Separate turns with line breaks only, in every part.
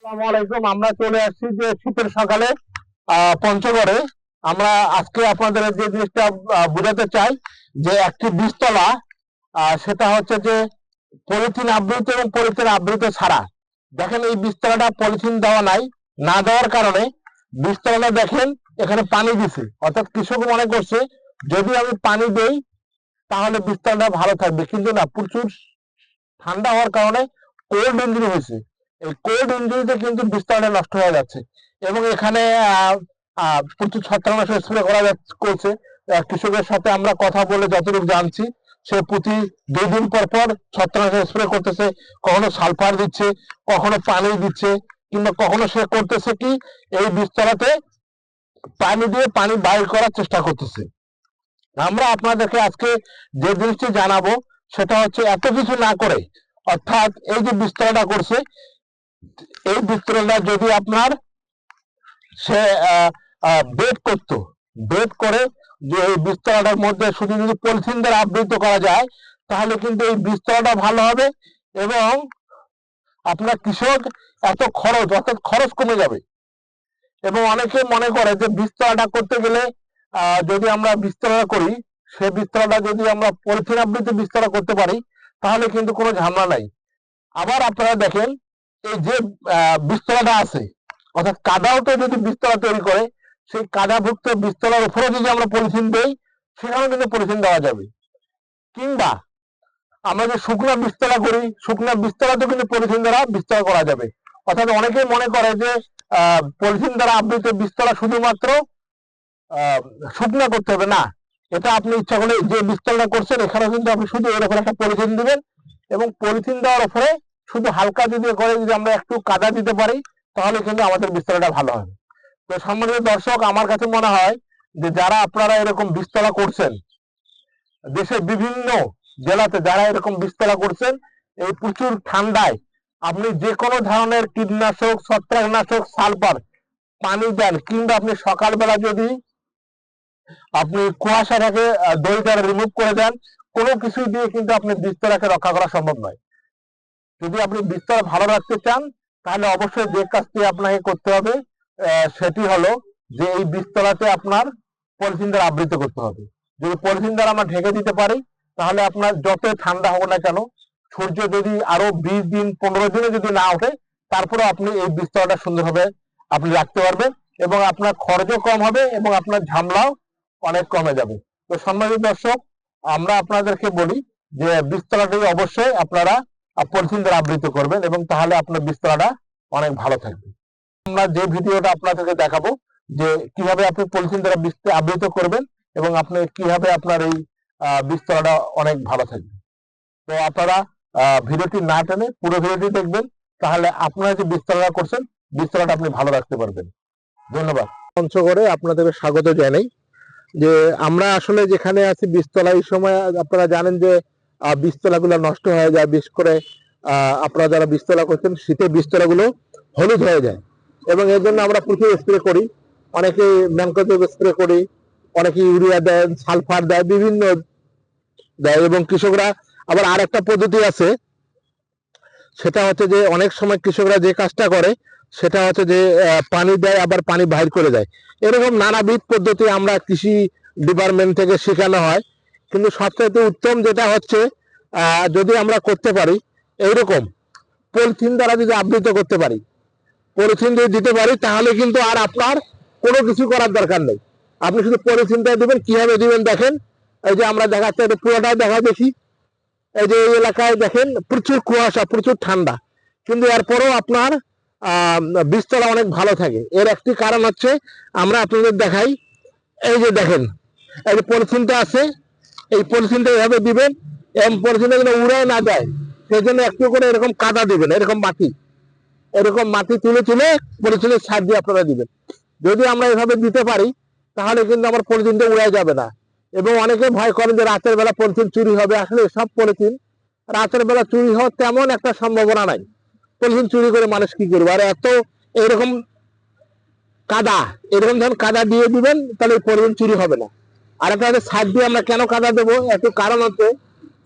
আসসালামু আলাইকুম। আমরা চলে আসছি যে শীতের সকালে পঞ্চগড়ে। আমরা আজকে আপনাদের যে জিনিসটা বোঝাতে চাই যে একটি বীজতলা, সেটা হচ্ছে যে পলিথিন আবৃত এবং পলিথিন আবৃত ছাড়া। দেখেন এই বীজতলাটা পলিথিন দেওয়া নাই, না দেওয়ার কারণে বীজতলাটা দেখেন এখানে পানি দিছে, অর্থাৎ কৃষক মনে করছে যদি আমি পানি দেই তাহলে বীজতলাটা ভালো থাকবে, কিন্তু না, প্রচুর ঠান্ডা হওয়ার কারণে কোল্ড ইঞ্জুরি হয়েছে। এই কোল্ড ইঞ্জুরিতে কিন্তু বীজতলাটা নষ্ট হয়ে যাচ্ছে এবং এখানে প্রচুর ছত্রাকনাশক স্প্রে করছে। কৃষকের সাথে আমরা কথা বলে যতটুকু জানছি, সে প্রতি 2 দিন পর পর ছত্রাকনাশক স্প্রে করতেছে, কখনো সালফার দিচ্ছে, কখনো পানি দিচ্ছে, কিংবা কখনো সে করতেছে কি এই বীজতলাতে পানি দিয়ে পানি বাইর করার চেষ্টা করতেছে। আমরা আপনাদেরকে আজকে যে জিনিসটি জানাবো সেটা হচ্ছে এত কিছু না করে, অর্থাৎ এই যে বীজতলাটা করছে, এই বীজতলাটা যদি আপনার সে বেড করতো, বেড করে যে এই বীজতলাটার মধ্যে শুধু যদি পলিথিন দ্বারা আবৃত করা যায় তাহলে কিন্তু এই বীজতলাটা ভালো হবে এবং আপনার কৃষক এত খরচ, অর্থাৎ খরচ কমে যাবে। এবং অনেকে মনে করে যে বীজতলাটা করতে গেলে যদি আমরা বীজতলা করি, সে বীজতলাটা যদি আমরা পলিথিন আবৃত বীজতলা করতে পারি তাহলে কিন্তু কোনো ঝামেলা নাই। আবার আপনারা দেখেন এই যে বীজতলাটা আছে, অর্থাৎ কাদাওতে যদি বীজতলা তৈরি করে, সেই কাদাভুক্ত বীজতলার উপরে যদি আমরা পলিথিন দেই সেখানেও কিন্তু পলিথিন দেওয়া যাবে। কিংবা আমরা যে শুকনা বীজতলা করি, শুকনা বীজতলাতেও কিন্তু পলিথিন দ্বারা বীজতলা করা যাবে। অর্থাৎ অনেকেই মনে করে যে পলিথিন দ্বারা আবৃত বীজতলা শুধুমাত্র শুকনা করতে হবে, না, এটা আপনি ইচ্ছা করলে যে বীজতলাটা করছেন এখানে কিন্তু আপনি শুধু এর উপরে একটা পলিথিন দিবেন এবং পলিথিন দেওয়ার উপরে শুধু হালকা যদি করে যদি আমরা একটু কাদা দিতে পারি তাহলে কিন্তু আমাদের বীজতলাটা ভালো হবে। তো সম্মানিত দর্শক, আমার কাছে মনে হয় যে যারা আপনারা এরকম বীজতলা করছেন, দেশের বিভিন্ন জেলাতে যারা এরকম বীজতলা করছেন, এই প্রচুর ঠান্ডায় আপনি যে কোনো ধরনের কীটনাশক, ছত্রাকনাশক, সালফার পানি দেন, কিংবা আপনি সকালবেলা যদি আপনি কুয়াশাটাকে দড়িটা রিমুভ করে দেন, কোনো কিছু দিয়ে কিন্তু আপনি বীজতলাকে রক্ষা করা সম্ভব নয়। যদি আপনি বীজতলা ভালো রাখতে চান তাহলে অবশ্যই যে কাজটি আপনাকে করতে হবে সেটি হলো যে এই বীজতলাতে আপনার পলিথিন দ্বারা আবৃত করতে হবে। যদি পলিথিন দ্বারা আমরা ঢেকে দিতে পারি তাহলে আপনার যত ঠান্ডা হোক না কেন, সূর্য যদি আরো 20 দিন 15 দিনে যদি না ওঠে, তারপরে আপনি এই বীজতলাটা সুন্দরভাবে আপনি রাখতে পারবেন এবং আপনার খরচও কম হবে এবং আপনার ঝামেলাও অনেক কমে যাবে। তো সম্মানিত দর্শক, আমরা আপনাদেরকে বলি যে বীজতলাটি অবশ্যই আপনারা পলিথিন দ্বারা আবৃত করবেন এবং তাহলে আপনার বীজতলাটা অনেক ভালো থাকবে। আমরা যে ভিডিওটা আপনাদেরকে দেখাবো যে কিভাবে আপনি পলিথিন দ্বারা আবৃত করবেন এবং আপনি কিভাবে আপনার এই বীজতলাটা অনেক ভালো থাকবে। তো আপনারা ভিডিওটি না টেনে পুরো ভিডিওটি দেখবেন, তাহলে আপনারা যে বীজতলাটা করছেন বীজতলাটা আপনি ভালো রাখতে পারবেন। ধন্যবাদ। পঞ্চগড়ে আপনাদেরকে স্বাগত জানাই। যে আমরা আসলে যেখানে আছি বীজতলা, এই সময় আপনারা জানেন যে বীজতলাগুলো নষ্ট হয়ে যায়, বিশেষ করে আপনারা যারা বীজতলা করছেন শীতে বীজতলাগুলো হলুদ হয়ে যায় এবং এর জন্য আমরা প্রচুর স্প্রে করি। অনেকে ম্যানকোজেব স্প্রে করি, অনেকে ইউরিয়া দেয়, সালফার দেয়, বিভিন্ন দেয়। এবং কৃষকরা আবার আর একটা পদ্ধতি আছে, সেটা হচ্ছে যে অনেক সময় কৃষকরা যে কাজটা করে সেটা হচ্ছে যে পানি দেয় আবার পানি বাইর করে দেয়। এরকম নানাবিধ পদ্ধতি আমরা কৃষি ডিপার্টমেন্ট থেকে শেখানো হয়, কিন্তু সবচেয়ে উত্তম যেটা হচ্ছে যদি আমরা করতে পারি এইরকম পলিথিন দ্বারা যদি আবৃত করতে পারি, পলিথিন যদি দিতে পারি, তাহলে কিন্তু আর আপনার কোনো কিছু করার দরকার নেই। আপনি শুধু পলিথিনটা দিবেন। কিভাবে দিবেন দেখেন, এই যে আমরা দেখাচ্ছি, পুরোটাই দেখা দেখি। এই যে এই এলাকায় দেখেন প্রচুর কুয়াশা, প্রচুর ঠান্ডা, কিন্তু এরপরেও আপনার বীজতলা অনেক ভালো থাকে। এর একটি কারণ হচ্ছে, আমরা আপনাদের দেখাই, এই যে দেখেন এই যে পলিথিনটা আছে, এই পলিথিনটা এভাবে দিবেন এবং পলিথিনটা যেন উড়ে না যায় সেই জন্য একটু করে এরকম কাদা দিবেন, এরকম মাটি তুলে তুলে পলিথিনের ছাদ দিয়ে আপনারা দিবেন। যদি আমরা এভাবে দিতে পারি তাহলে কিন্তু আমার পলিথিনটা উড়ে যাবে না। এবং অনেকে ভয় করেন যে রাতের বেলা পলিথিন চুরি হবে। আসলে সব পলিথিন রাতের বেলা চুরি হওয়ার তেমন একটা সম্ভাবনা নাই। পলিথিন চুরি করে মানুষ কি করবে? আর এত এরকম কাদা, এরকম ধরুন কাদা দিয়ে দিবেন, তাহলে পলিথিন চুরি হবে না। আর একটা ছাদ দিয়ে আমরা কেন কাদা দেবো, একটু কারণ হচ্ছে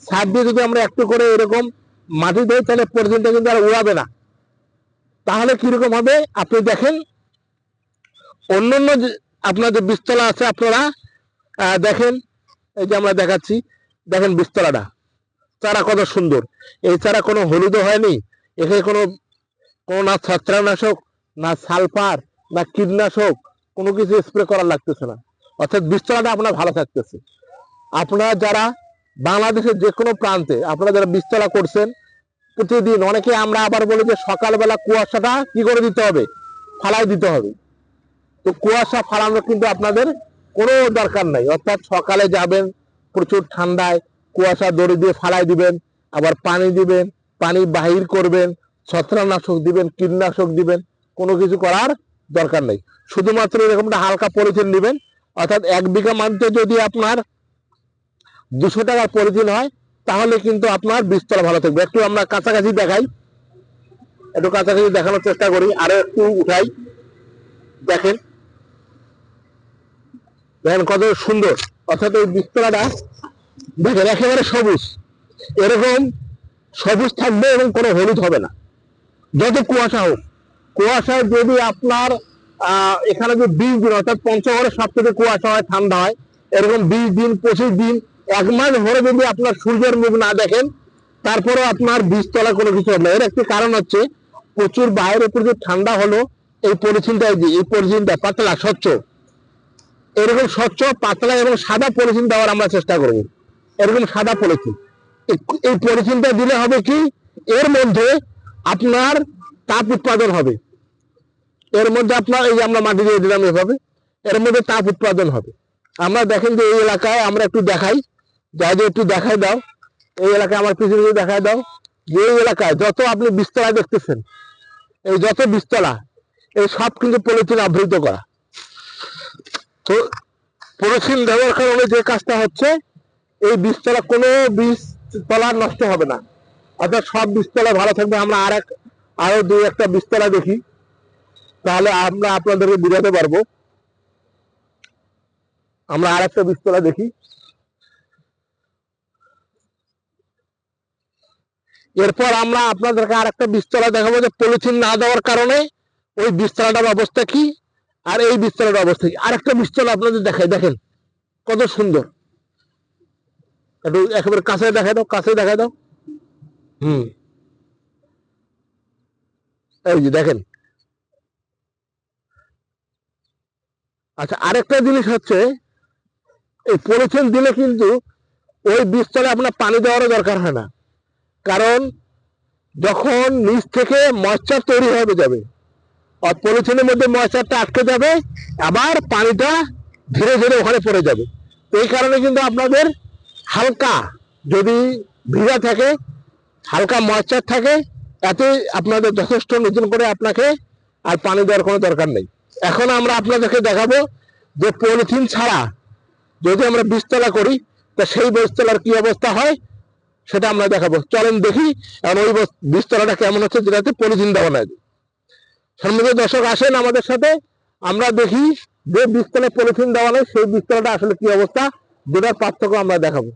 ছাদ দিয়ে যদি আমরা একটু করে এরকম মাটি দেই তাহলে পলিথিনটা কিন্তু আর উড়াবে না। তাহলে কিরকম হবে আপনি দেখেন। অন্যান্য আপনার যে বীজতলা আছে আপনারা দেখেন, এই যে আমরা দেখাচ্ছি, দেখেন বীজতলাটা, চারা কত সুন্দর। এই চারা কোনো হলুদও হয়নি, এখানে কোনো কোনো না ছত্রাকনাশক, না সালফার, না কীটনাশক, কোনো কিছু স্প্রে করার লাগতেছে না। অর্থাৎ বীজতলাটা আপনার ভালো থাকতেছে। আপনারা যারা বাংলাদেশের যে কোনো প্রান্তে আপনারা যারা বীজতলা করছেন প্রতিদিন, অনেকে আমরা আবার বলি যে সকালবেলা কুয়াশাটা কি করে দিতে হবে, ফালাই দিতে হবে। তো কুয়াশা ফালানোর কিন্তু আপনাদের কোনো দরকার নাই। অর্থাৎ সকালে যাবেন প্রচুর ঠান্ডায়, কুয়াশা দড়ি দিয়ে ফালাই দিবেন, আবার পানি দিবেন, পানি বাহির করবেন, ছত্রাকনাশক দিবেন, কীটনাশক দিবেন, কোনো কিছু করার দরকার নেই। শুধুমাত্র এরকম একটা হালকা পলিথিন দিবেন। অর্থাৎ 1 বিঘা মাটিতে যদি আপনার 200 টাকার পলিথিন হয় তাহলে কিন্তু আপনার বীজতলা ভালো থাকবে। একটু আমরা কাছাকাছি দেখাই, একটু কাছাকাছি দেখানোর চেষ্টা করি, আরো একটু উঠাই, দেখেন দেখেন কত সুন্দর। অর্থাৎ এই বীজতলাটা দেখেন একেবারে সবুজ, এরকম সবুজ থাকবে এবং কোনো হলুদ হবে না যত কুয়াশা হোক। কুয়াশায় যদি আপনার এখানে যে 20 দিন, অর্থাৎ পঞ্চগড়ে সব থেকে কুয়াশা হয়, ঠান্ডা হয়, এরকম 20 দিন 25 দিন 1 মাস ধরে যদি আপনার সূর্যের মুখ না দেখেন তারপরেও আপনার বীজতলা কোনো কিছু হবে না। এর একটি কারণ হচ্ছে প্রচুর বাইরে প্রচুর ঠান্ডা হলো এই পলিথিনটা, এই পলিথিনটা পাতলা স্বচ্ছ, এরকম স্বচ্ছ পাতলা এবং সাদা পলিথিন দেওয়ার আমরা চেষ্টা করব। এরকম সাদা পলিথিন, এই পলিথিনটা দিলে হবে কি, এর মধ্যে আপনার তাপ উৎপাদন হবে। এর মধ্যে আপনার এই যে আমরা মাটি দিয়ে দিলাম এভাবে, এর মধ্যে তাপ উৎপাদন হবে। আমরা দেখেন যে এই এলাকায় আমরা একটু দেখাই, যাই যে একটু দেখাই দাও, এই এলাকায় আমার পিছনে দেখাই দাও যে এই এলাকায় যত আপনি বীজতলা দেখতেছেন, এই যত বীজতলা, এই সব কিন্তু পলিথিন আবৃত করা। তো পলিথিন দেওয়ার কারণে যে কাজটা হচ্ছে, এই বীজতলা কোনো বীজতলা নষ্ট হবে না, অর্থাৎ সব বীজতলা ভালো থাকবে। আমরা আরো 2-1টা বীজতলা দেখি, তাহলে আমরা আপনাদেরকে বুঝাতে পারবো। আমরা আরেকটা বীজতলা দেখি, এরপর আমরা আপনাদেরকে আরেকটা বীজতলা দেখাবো যে পলিথিন না দেওয়ার কারণে ওই বীজতলাটার অবস্থা কি আর এই বীজতলাটার অবস্থা কি। আরেকটা বীজতলা আপনাদের দেখাই, দেখেন কত সুন্দর। একটু একেবারে কাছে দেখাই দাও, কাছে দেখাই দাও। এই যে দেখেন। আচ্ছা, আরেকটা জিনিস হচ্ছে এই পলিথিন দিলে কিন্তু ওই বীজতলে আপনার পানি দেওয়ারও দরকার হয় না, কারণ যখন নিচ থেকে ময়েশ্চার তৈরি হয়ে যাবে আর পলিথিনের মধ্যে ময়েশ্চারটা আটকে যাবে, আবার পানিটা ধীরে ধীরে ওখানে পড়ে যাবে। এই কারণে কিন্তু আপনাদের হালকা যদি ভিজা থাকে, হালকা ময়েশ্চার থাকে, এতে আপনাদের যথেষ্ট নতুন করে আপনাকে আর পানি দেওয়ার কোনো দরকার নেই। এখন আমরা আপনাদেরকে দেখাবো যে পলিথিন ছাড়া যদি আমরা বীজতলা করি তা সেই বীজতলার কি অবস্থা হয় সেটা আমরা দেখাবো। চলেন দেখি আর ওই বীজতলাটা কেমন হচ্ছে যেটাতে পলিথিন দেওয়া নাই। সম্মানিত দর্শক আসেন আমাদের সাথে, আমরা দেখি যে বীজতলায় পলিথিন দেওয়া নেই সেই বীজতলাটা আসলে কি অবস্থা, দুটার পার্থক্য আমরা দেখাবো।